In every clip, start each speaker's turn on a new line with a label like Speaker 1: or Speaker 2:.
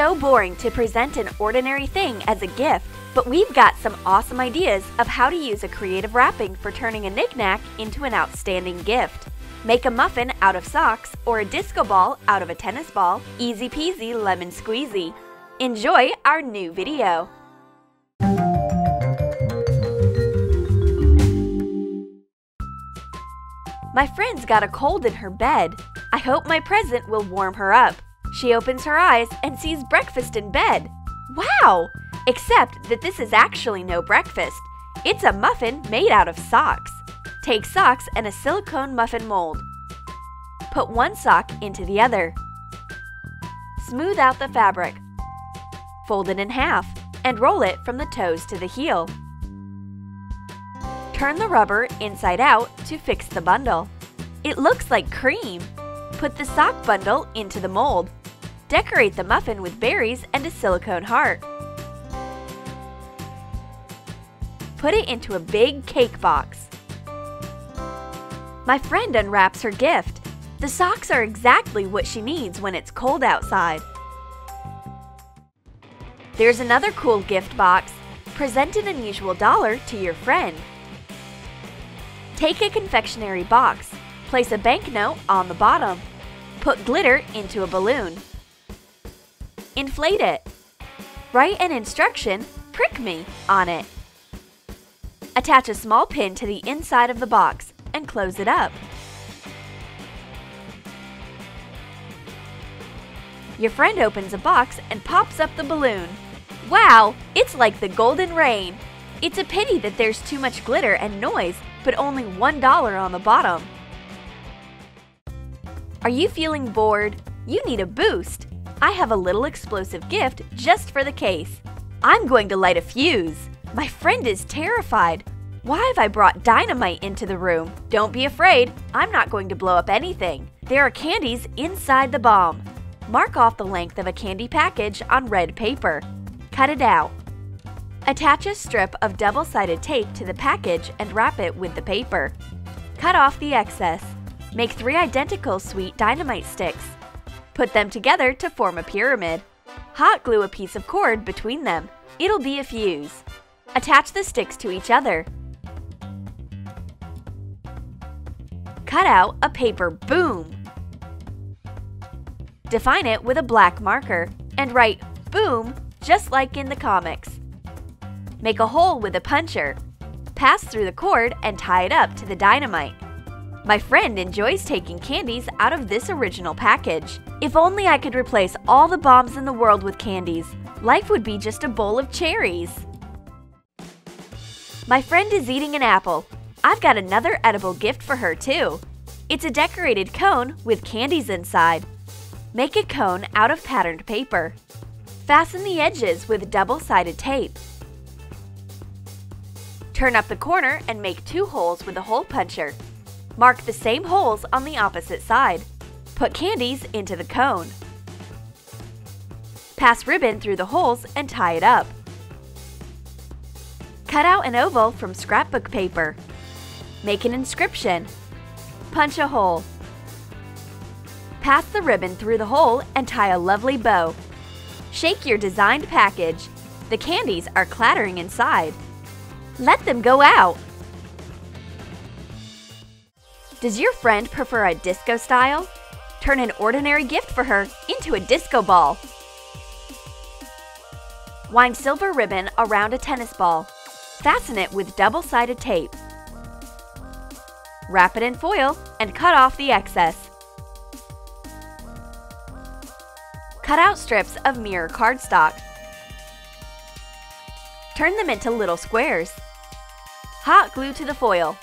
Speaker 1: so boring to present an ordinary thing as a gift, but we've got some awesome ideas of how to use a creative wrapping for turning a knick-knack into an outstanding gift. Make a muffin out of socks or a disco ball out of a tennis ball. Easy peasy lemon squeezy. Enjoy our new video. My friend's got a cold in her bed. I hope my present will warm her up. She opens her eyes and sees breakfast in bed. Wow! Except that this is actually no breakfast. It's a muffin made out of socks. Take socks and a silicone muffin mold. Put one sock into the other. Smooth out the fabric. Fold it in half and roll it from the toes to the heel. Turn the rubber inside out to fix the bundle. It looks like cream. Put the sock bundle into the mold. Decorate the muffin with berries and a silicone heart. Put it into a big cake box. My friend unwraps her gift. The socks are exactly what she needs when it's cold outside. There's another cool gift box. Present an unusual dollar to your friend. Take a confectionery box. Place a banknote on the bottom. Put glitter into a balloon. Inflate it. Write an instruction, "Prick me," on it. Attach a small pin to the inside of the box and close it up. Your friend opens a box and pops up the balloon. Wow, it's like the golden rain. It's a pity that there's too much glitter and noise, but only $1 on the bottom. Are you feeling bored? You need a boost. I have a little explosive gift just for the case. I'm going to light a fuse. My friend is terrified. Why have I brought dynamite into the room? Don't be afraid. I'm not going to blow up anything. There are candies inside the bomb. Mark off the length of a candy package on red paper. Cut it out. Attach a strip of double-sided tape to the package and wrap it with the paper. Cut off the excess. Make 3 identical sweet dynamite sticks. Put them together to form a pyramid. Hot glue a piece of cord between them. It'll be a fuse. Attach the sticks to each other. Cut out a paper boom. Define it with a black marker and write "boom" just like in the comics. Make a hole with a puncher. Pass through the cord and tie it up to the dynamite. My friend enjoys taking candies out of this original package. If only I could replace all the bombs in the world with candies, life would be just a bowl of cherries. My friend is eating an apple. I've got another edible gift for her too. It's a decorated cone with candies inside. Make a cone out of patterned paper. Fasten the edges with double-sided tape. Turn up the corner and make 2 holes with a hole puncher. Mark the same holes on the opposite side. Put candies into the cone. Pass ribbon through the holes and tie it up. Cut out an oval from scrapbook paper. Make an inscription. Punch a hole. Pass the ribbon through the hole and tie a lovely bow. Shake your designed package. The candies are clattering inside. Let them go out. Does your friend prefer a disco style? Turn an ordinary gift for her into a disco ball. Wind silver ribbon around a tennis ball. Fasten it with double-sided tape. Wrap it in foil and cut off the excess. Cut out strips of mirror cardstock. Turn them into little squares. Hot glue to the foil.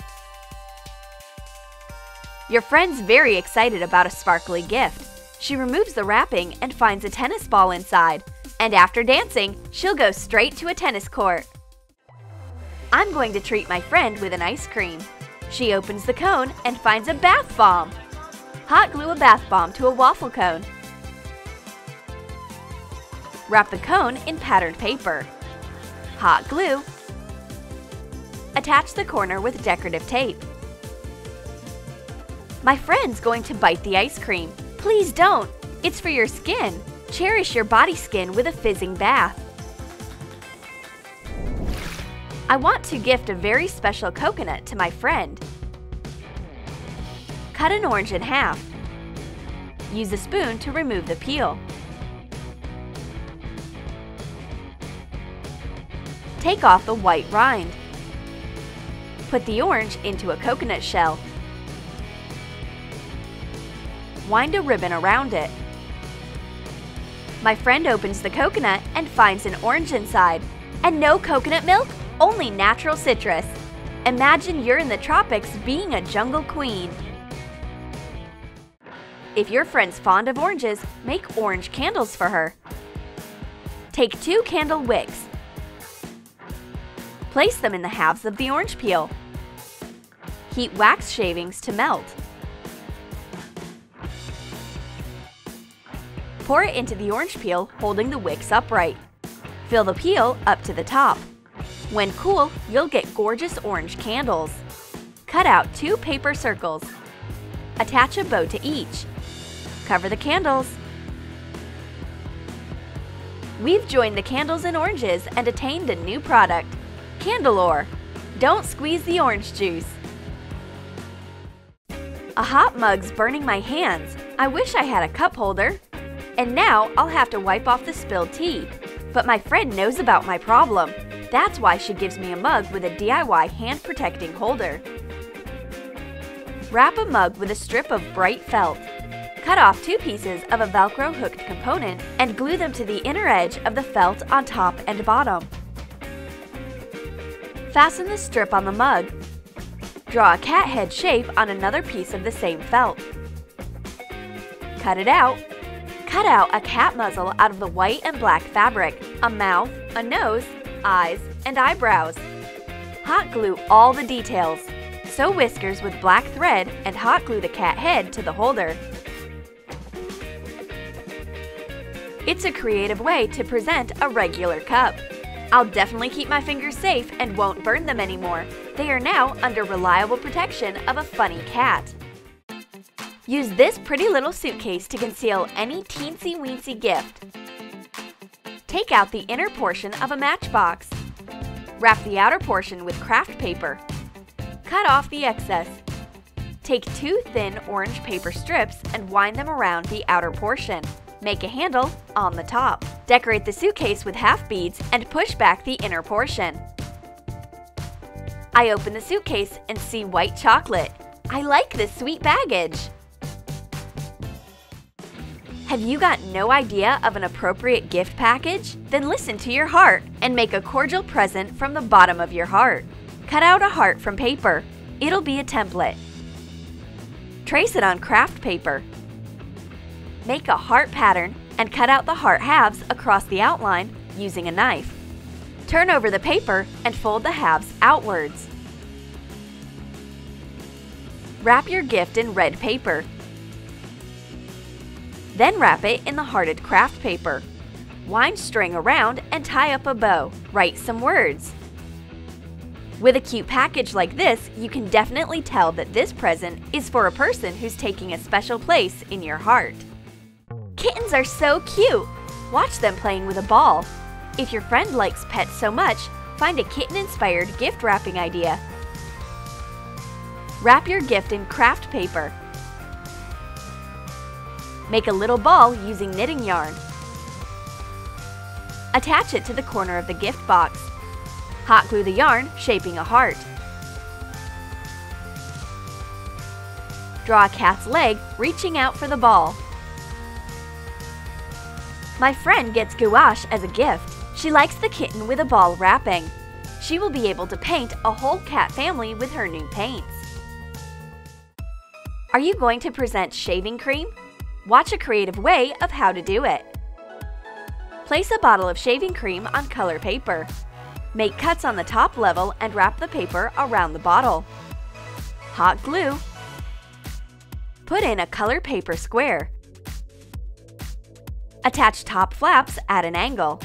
Speaker 1: Your friend's very excited about a sparkly gift. She removes the wrapping and finds a tennis ball inside. And after dancing, she'll go straight to a tennis court. I'm going to treat my friend with an ice cream. She opens the cone and finds a bath bomb. Hot glue a bath bomb to a waffle cone. Wrap the cone in patterned paper. Hot glue. Attach the corner with decorative tape. My friend's going to bite the ice cream. Please don't! It's for your skin. Cherish your body skin with a fizzing bath. I want to gift a very special coconut to my friend. Cut an orange in half. Use a spoon to remove the peel. Take off the white rind. Put the orange into a coconut shell. Wind a ribbon around it. My friend opens the coconut and finds an orange inside. And no coconut milk, only natural citrus. Imagine you're in the tropics being a jungle queen. If your friend's fond of oranges, make orange candles for her. Take 2 candle wicks. Place them in the halves of the orange peel. Heat wax shavings to melt. Pour it into the orange peel, holding the wicks upright. Fill the peel up to the top. When cool, you'll get gorgeous orange candles. Cut out 2 paper circles. Attach a bow to each. Cover the candles. We've joined the candles and oranges and attained a new product. Candelore. Don't squeeze the orange juice. A hot mug's burning my hands. I wish I had a cup holder. And now I'll have to wipe off the spilled tea. But my friend knows about my problem. That's why she gives me a mug with a DIY hand-protecting holder. Wrap a mug with a strip of bright felt. Cut off 2 pieces of a Velcro hooked component and glue them to the inner edge of the felt on top and bottom. Fasten the strip on the mug. Draw a cat head shape on another piece of the same felt. Cut it out. Cut out a cat muzzle out of the white and black fabric, a mouth, a nose, eyes, and eyebrows. Hot glue all the details. Sew whiskers with black thread and hot glue the cat head to the holder. It's a creative way to present a regular cup. I'll definitely keep my fingers safe and won't burn them anymore. They are now under reliable protection of a funny cat. Use this pretty little suitcase to conceal any teensy-weensy gift. Take out the inner portion of a matchbox. Wrap the outer portion with Kraft paper. Cut off the excess. Take 2 thin orange paper strips and wind them around the outer portion. Make a handle on the top. Decorate the suitcase with half beads and push back the inner portion. I open the suitcase and see white chocolate. I like this sweet baggage. Have you got no idea of an appropriate gift package? Then listen to your heart and make a cordial present from the bottom of your heart. Cut out a heart from paper. It'll be a template. Trace it on Kraft paper. Make a heart pattern and cut out the heart halves across the outline using a knife. Turn over the paper and fold the halves outwards. Wrap your gift in red paper. Then wrap it in the hearted Kraft paper. Wind string around and tie up a bow. Write some words. With a cute package like this, you can definitely tell that this present is for a person who's taking a special place in your heart. Kittens are so cute! Watch them playing with a ball. If your friend likes pets so much, find a kitten-inspired gift wrapping idea. Wrap your gift in Kraft paper. Make a little ball using knitting yarn. Attach it to the corner of the gift box. Hot glue the yarn, shaping a heart. Draw a cat's leg, reaching out for the ball. My friend gets gouache as a gift. She likes the kitten with a ball wrapping. She will be able to paint a whole cat family with her new paints. Are you going to present shaving cream? Watch a creative way of how to do it. Place a bottle of shaving cream on color paper. Make cuts on the top level and wrap the paper around the bottle. Hot glue. Put in a color paper square. Attach top flaps at an angle.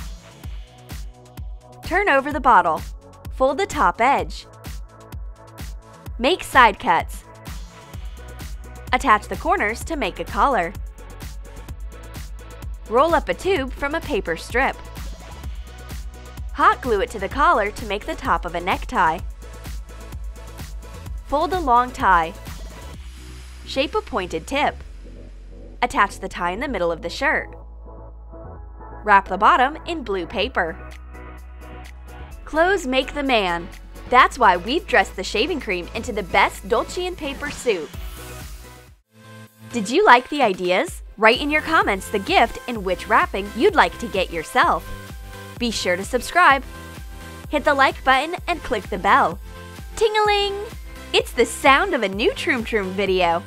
Speaker 1: Turn over the bottle. Fold the top edge. Make side cuts. Attach the corners to make a collar. Roll up a tube from a paper strip. Hot glue it to the collar to make the top of a necktie. Fold a long tie. Shape a pointed tip. Attach the tie in the middle of the shirt. Wrap the bottom in blue paper. Clothes make the man. That's why we've dressed the shaving cream into the best Dolce & Paper suit. Did you like the ideas? Write in your comments the gift and which wrapping you'd like to get yourself. Be sure to subscribe. Hit the like button and click the bell. Ting-a-ling! It's the sound of a new Troom video.